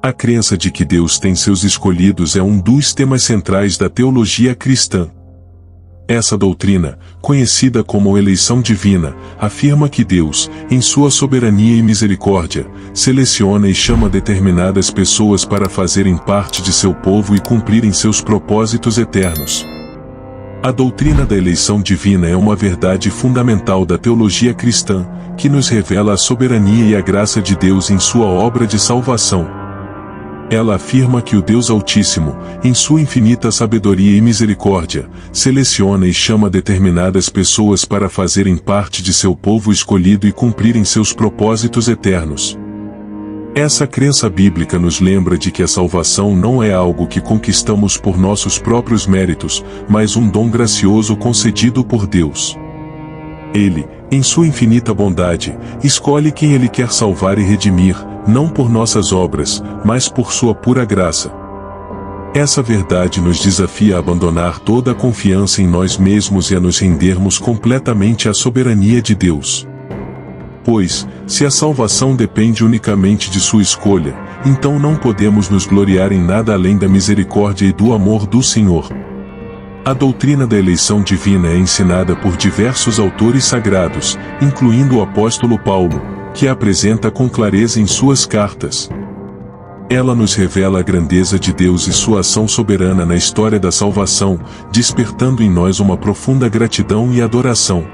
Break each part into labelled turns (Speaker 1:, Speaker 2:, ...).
Speaker 1: A crença de que Deus tem seus escolhidos é um dos temas centrais da teologia cristã. Essa doutrina, conhecida como eleição divina, afirma que Deus, em sua soberania e misericórdia, seleciona e chama determinadas pessoas para fazerem parte de seu povo e cumprirem seus propósitos eternos. A doutrina da eleição divina é uma verdade fundamental da teologia cristã, que nos revela a soberania e a graça de Deus em sua obra de salvação. Ela afirma que o Deus Altíssimo, em sua infinita sabedoria e misericórdia, seleciona e chama determinadas pessoas para fazerem parte de seu povo escolhido e cumprirem seus propósitos eternos. Essa crença bíblica nos lembra de que a salvação não é algo que conquistamos por nossos próprios méritos, mas um dom gracioso concedido por Deus. Ele, em sua infinita bondade, escolhe quem Ele quer salvar e redimir, não por nossas obras, mas por sua pura graça. Essa verdade nos desafia a abandonar toda a confiança em nós mesmos e a nos rendermos completamente à soberania de Deus. Pois, se a salvação depende unicamente de sua escolha, então não podemos nos gloriar em nada além da misericórdia e do amor do Senhor. A doutrina da eleição divina é ensinada por diversos autores sagrados, incluindo o apóstolo Paulo, que a apresenta com clareza em suas cartas. Ela nos revela a grandeza de Deus e sua ação soberana na história da salvação, despertando em nós uma profunda gratidão e adoração.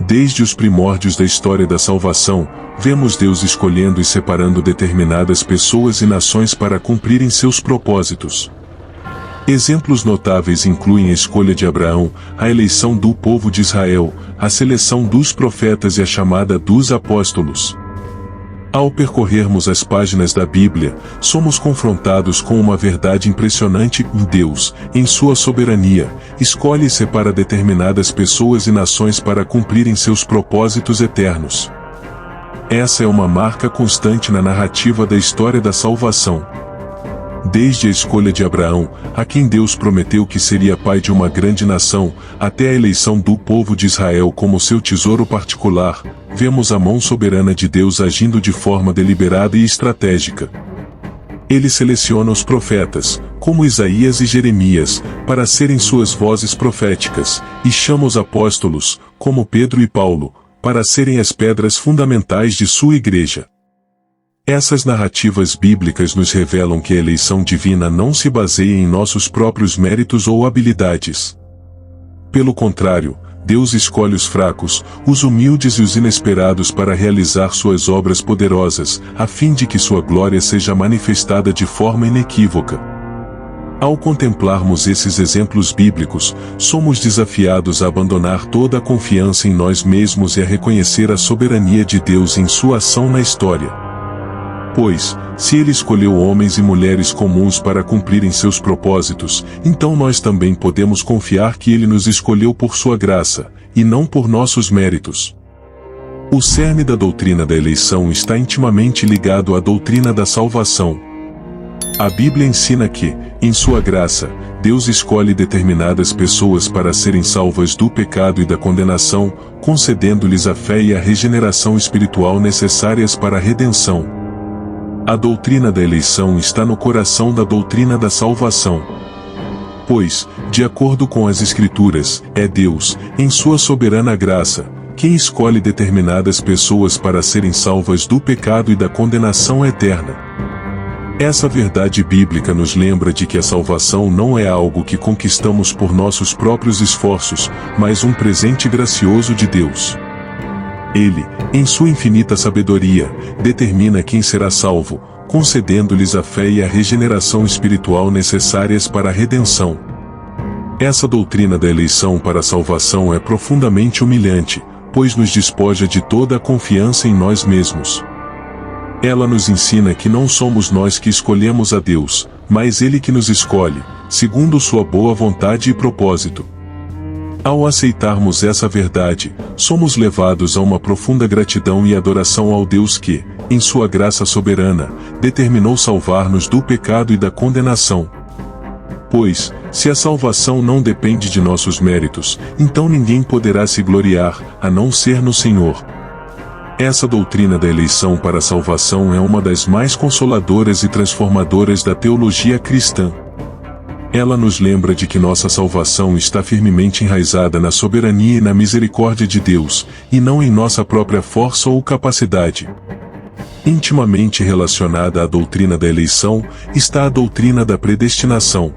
Speaker 1: Desde os primórdios da história da salvação, vemos Deus escolhendo e separando determinadas pessoas e nações para cumprirem seus propósitos. Exemplos notáveis incluem a escolha de Abraão, a eleição do povo de Israel, a seleção dos profetas e a chamada dos apóstolos. Ao percorrermos as páginas da Bíblia, somos confrontados com uma verdade impressionante: Deus, em sua soberania, escolhe e separa determinadas pessoas e nações para cumprirem seus propósitos eternos. Essa é uma marca constante na narrativa da história da salvação. Desde a escolha de Abraão, a quem Deus prometeu que seria pai de uma grande nação, até a eleição do povo de Israel como seu tesouro particular, vemos a mão soberana de Deus agindo de forma deliberada e estratégica. Ele seleciona os profetas, como Isaías e Jeremias, para serem suas vozes proféticas, e chama os apóstolos, como Pedro e Paulo, para serem as pedras fundamentais de sua igreja. Essas narrativas bíblicas nos revelam que a eleição divina não se baseia em nossos próprios méritos ou habilidades. Pelo contrário, Deus escolhe os fracos, os humildes e os inesperados para realizar suas obras poderosas, a fim de que sua glória seja manifestada de forma inequívoca. Ao contemplarmos esses exemplos bíblicos, somos desafiados a abandonar toda a confiança em nós mesmos e a reconhecer a soberania de Deus em sua ação na história. Pois, se Ele escolheu homens e mulheres comuns para cumprirem seus propósitos, então nós também podemos confiar que Ele nos escolheu por sua graça, e não por nossos méritos. O cerne da doutrina da eleição está intimamente ligado à doutrina da salvação. A Bíblia ensina que, em sua graça, Deus escolhe determinadas pessoas para serem salvas do pecado e da condenação, concedendo-lhes a fé e a regeneração espiritual necessárias para a redenção. A doutrina da eleição está no coração da doutrina da salvação. Pois, de acordo com as Escrituras, é Deus, em sua soberana graça, quem escolhe determinadas pessoas para serem salvas do pecado e da condenação eterna. Essa verdade bíblica nos lembra de que a salvação não é algo que conquistamos por nossos próprios esforços, mas um presente gracioso de Deus. Ele, em sua infinita sabedoria, determina quem será salvo, concedendo-lhes a fé e a regeneração espiritual necessárias para a redenção. Essa doutrina da eleição para a salvação é profundamente humilhante, pois nos despoja de toda a confiança em nós mesmos. Ela nos ensina que não somos nós que escolhemos a Deus, mas Ele que nos escolhe, segundo sua boa vontade e propósito. Ao aceitarmos essa verdade, somos levados a uma profunda gratidão e adoração ao Deus que, em sua graça soberana, determinou salvar-nos do pecado e da condenação. Pois, se a salvação não depende de nossos méritos, então ninguém poderá se gloriar, a não ser no Senhor. Essa doutrina da eleição para a salvação é uma das mais consoladoras e transformadoras da teologia cristã. Ela nos lembra de que nossa salvação está firmemente enraizada na soberania e na misericórdia de Deus, e não em nossa própria força ou capacidade. Intimamente relacionada à doutrina da eleição, está a doutrina da predestinação.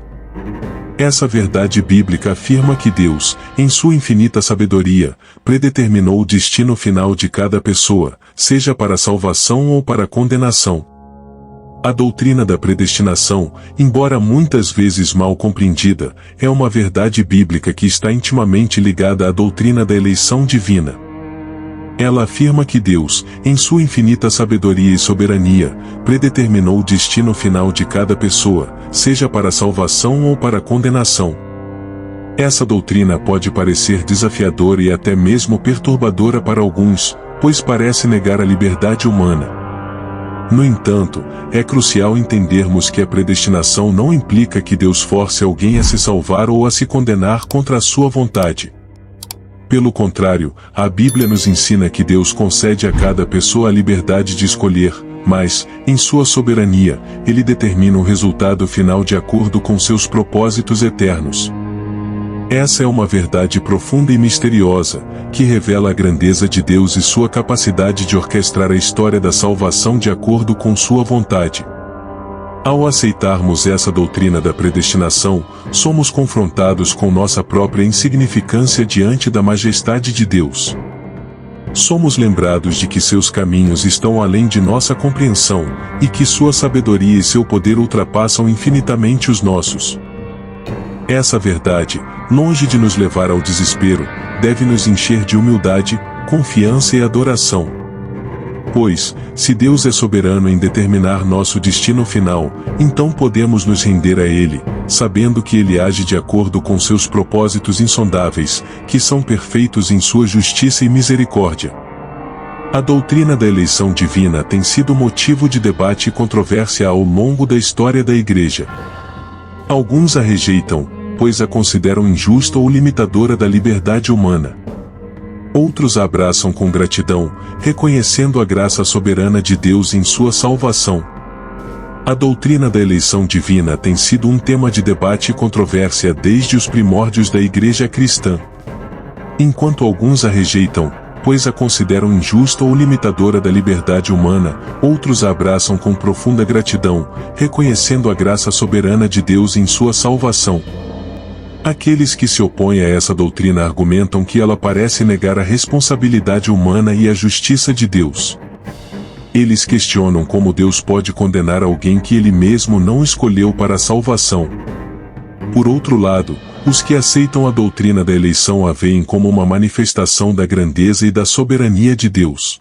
Speaker 1: Essa verdade bíblica afirma que Deus, em sua infinita sabedoria, predeterminou o destino final de cada pessoa, seja para a salvação ou para a condenação. A doutrina da predestinação, embora muitas vezes mal compreendida, é uma verdade bíblica que está intimamente ligada à doutrina da eleição divina. Ela afirma que Deus, em sua infinita sabedoria e soberania, predeterminou o destino final de cada pessoa, seja para a salvação ou para a condenação. Essa doutrina pode parecer desafiadora e até mesmo perturbadora para alguns, pois parece negar a liberdade humana. No entanto, é crucial entendermos que a predestinação não implica que Deus force alguém a se salvar ou a se condenar contra a sua vontade. Pelo contrário, a Bíblia nos ensina que Deus concede a cada pessoa a liberdade de escolher, mas, em sua soberania, Ele determina o resultado final de acordo com seus propósitos eternos. Essa é uma verdade profunda e misteriosa, que revela a grandeza de Deus e sua capacidade de orquestrar a história da salvação de acordo com sua vontade. Ao aceitarmos essa doutrina da predestinação, somos confrontados com nossa própria insignificância diante da majestade de Deus. Somos lembrados de que seus caminhos estão além de nossa compreensão, e que sua sabedoria e seu poder ultrapassam infinitamente os nossos. Essa verdade, longe de nos levar ao desespero, deve nos encher de humildade, confiança e adoração. Pois, se Deus é soberano em determinar nosso destino final, então podemos nos render a Ele, sabendo que Ele age de acordo com seus propósitos insondáveis, que são perfeitos em sua justiça e misericórdia. A doutrina da eleição divina tem sido motivo de debate e controvérsia ao longo da história da Igreja. Alguns a rejeitam, pois a consideram injusta ou limitadora da liberdade humana. Outros a abraçam com gratidão, reconhecendo a graça soberana de Deus em sua salvação. A doutrina da eleição divina tem sido um tema de debate e controvérsia desde os primórdios da Igreja cristã. Enquanto alguns a rejeitam, pois a consideram injusta ou limitadora da liberdade humana, outros a abraçam com profunda gratidão, reconhecendo a graça soberana de Deus em sua salvação. Aqueles que se opõem a essa doutrina argumentam que ela parece negar a responsabilidade humana e a justiça de Deus. Eles questionam como Deus pode condenar alguém que Ele mesmo não escolheu para a salvação. Por outro lado, os que aceitam a doutrina da eleição a veem como uma manifestação da grandeza e da soberania de Deus.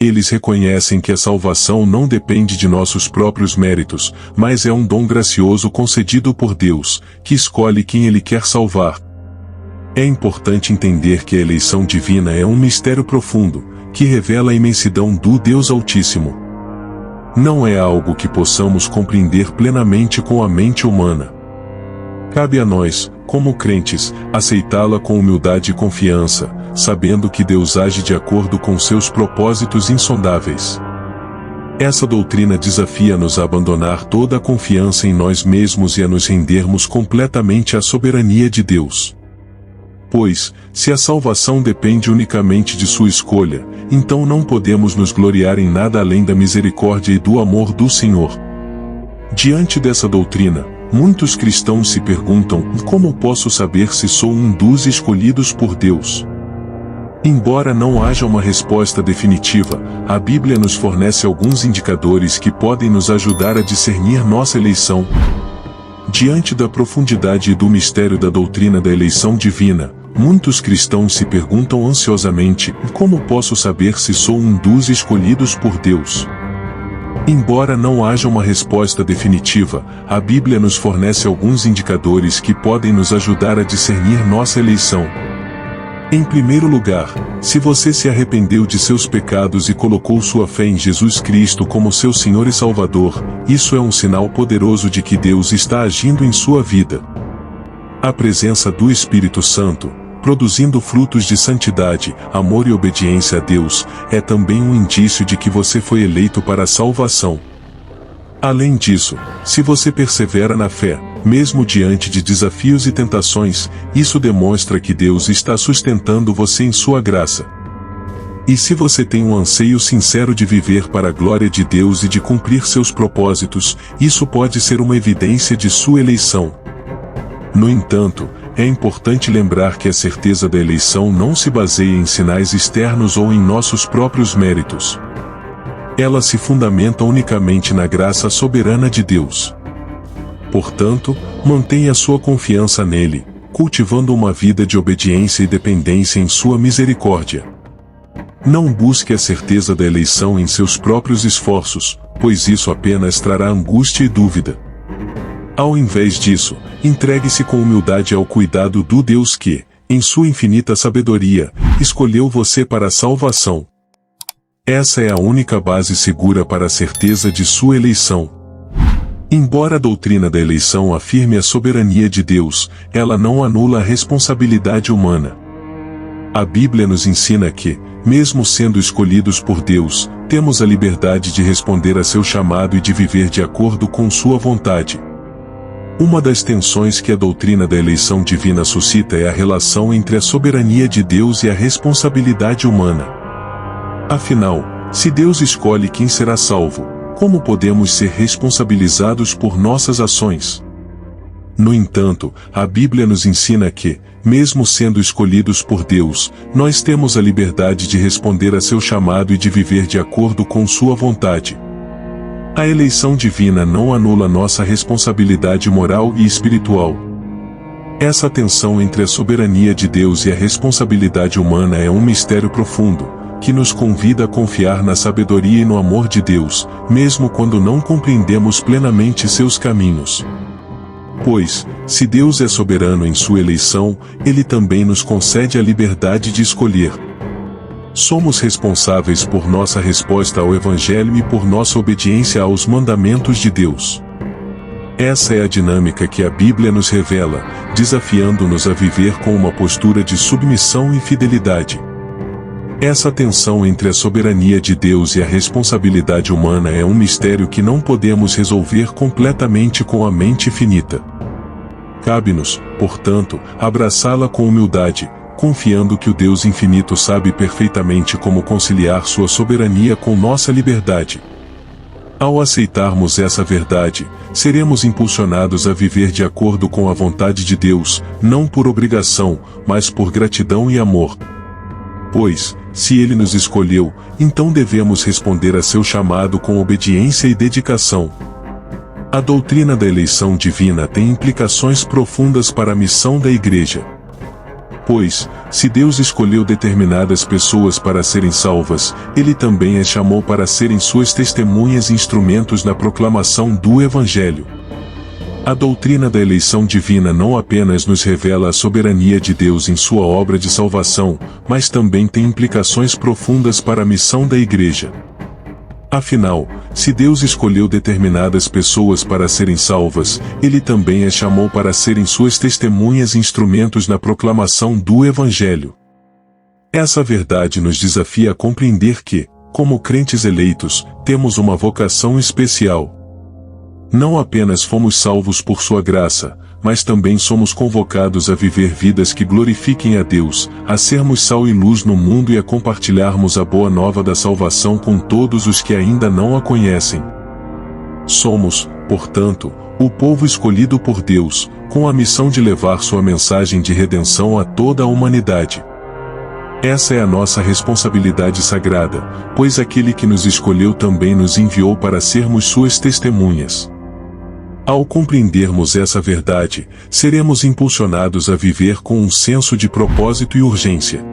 Speaker 1: Eles reconhecem que a salvação não depende de nossos próprios méritos, mas é um dom gracioso concedido por Deus, que escolhe quem Ele quer salvar. É importante entender que a eleição divina é um mistério profundo, que revela a imensidão do Deus Altíssimo. Não é algo que possamos compreender plenamente com a mente humana. Cabe a nós, como crentes, aceitá-la com humildade e confiança, sabendo que Deus age de acordo com seus propósitos insondáveis. Essa doutrina desafia-nos a abandonar toda a confiança em nós mesmos e a nos rendermos completamente à soberania de Deus. Pois, se a salvação depende unicamente de sua escolha, então não podemos nos gloriar em nada além da misericórdia e do amor do Senhor. Diante dessa doutrina, muitos cristãos se perguntam: como posso saber se sou um dos escolhidos por Deus? Embora não haja uma resposta definitiva, a Bíblia nos fornece alguns indicadores que podem nos ajudar a discernir nossa eleição. Diante da profundidade e do mistério da doutrina da eleição divina, muitos cristãos se perguntam ansiosamente: como posso saber se sou um dos escolhidos por Deus? Embora não haja uma resposta definitiva, a Bíblia nos fornece alguns indicadores que podem nos ajudar a discernir nossa eleição. Em primeiro lugar, se você se arrependeu de seus pecados e colocou sua fé em Jesus Cristo como seu Senhor e Salvador, isso é um sinal poderoso de que Deus está agindo em sua vida. A presença do Espírito Santo, produzindo frutos de santidade, amor e obediência a Deus, é também um indício de que você foi eleito para a salvação. Além disso, se você persevera na fé, mesmo diante de desafios e tentações, isso demonstra que Deus está sustentando você em sua graça. E se você tem um anseio sincero de viver para a glória de Deus e de cumprir seus propósitos, isso pode ser uma evidência de sua eleição. No entanto, é importante lembrar que a certeza da eleição não se baseia em sinais externos ou em nossos próprios méritos. Ela se fundamenta unicamente na graça soberana de Deus. Portanto, mantenha sua confiança nele, cultivando uma vida de obediência e dependência em sua misericórdia. Não busque a certeza da eleição em seus próprios esforços, pois isso apenas trará angústia e dúvida. Ao invés disso, entregue-se com humildade ao cuidado do Deus que, em sua infinita sabedoria, escolheu você para a salvação. Essa é a única base segura para a certeza de sua eleição. Embora a doutrina da eleição afirme a soberania de Deus, ela não anula a responsabilidade humana. A Bíblia nos ensina que, mesmo sendo escolhidos por Deus, temos a liberdade de responder a seu chamado e de viver de acordo com sua vontade. Uma das tensões que a doutrina da eleição divina suscita é a relação entre a soberania de Deus e a responsabilidade humana. Afinal, se Deus escolhe quem será salvo, como podemos ser responsabilizados por nossas ações? No entanto, a Bíblia nos ensina que, mesmo sendo escolhidos por Deus, nós temos a liberdade de responder a seu chamado e de viver de acordo com sua vontade. A eleição divina não anula nossa responsabilidade moral e espiritual. Essa tensão entre a soberania de Deus e a responsabilidade humana é um mistério profundo, que nos convida a confiar na sabedoria e no amor de Deus, mesmo quando não compreendemos plenamente seus caminhos. Pois, se Deus é soberano em sua eleição, Ele também nos concede a liberdade de escolher. Somos responsáveis por nossa resposta ao Evangelho e por nossa obediência aos mandamentos de Deus. Essa é a dinâmica que a Bíblia nos revela, desafiando-nos a viver com uma postura de submissão e fidelidade. Essa tensão entre a soberania de Deus e a responsabilidade humana é um mistério que não podemos resolver completamente com a mente finita. Cabe-nos, portanto, abraçá-la com humildade, confiando que o Deus infinito sabe perfeitamente como conciliar sua soberania com nossa liberdade. Ao aceitarmos essa verdade, seremos impulsionados a viver de acordo com a vontade de Deus, não por obrigação, mas por gratidão e amor. Pois, se Ele nos escolheu, então devemos responder a seu chamado com obediência e dedicação. A doutrina da eleição divina tem implicações profundas para a missão da Igreja. Pois, se Deus escolheu determinadas pessoas para serem salvas, Ele também as chamou para serem suas testemunhas e instrumentos na proclamação do Evangelho. A doutrina da eleição divina não apenas nos revela a soberania de Deus em sua obra de salvação, mas também tem implicações profundas para a missão da Igreja. Afinal, se Deus escolheu determinadas pessoas para serem salvas, Ele também as chamou para serem suas testemunhas e instrumentos na proclamação do Evangelho. Essa verdade nos desafia a compreender que, como crentes eleitos, temos uma vocação especial. Não apenas fomos salvos por sua graça, mas também somos convocados a viver vidas que glorifiquem a Deus, a sermos sal e luz no mundo e a compartilharmos a boa nova da salvação com todos os que ainda não a conhecem. Somos, portanto, o povo escolhido por Deus, com a missão de levar sua mensagem de redenção a toda a humanidade. Essa é a nossa responsabilidade sagrada, pois aquele que nos escolheu também nos enviou para sermos suas testemunhas. Ao compreendermos essa verdade, seremos impulsionados a viver com um senso de propósito e urgência.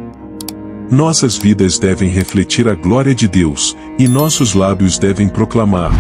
Speaker 1: Nossas vidas devem refletir a glória de Deus, e nossos lábios devem proclamar: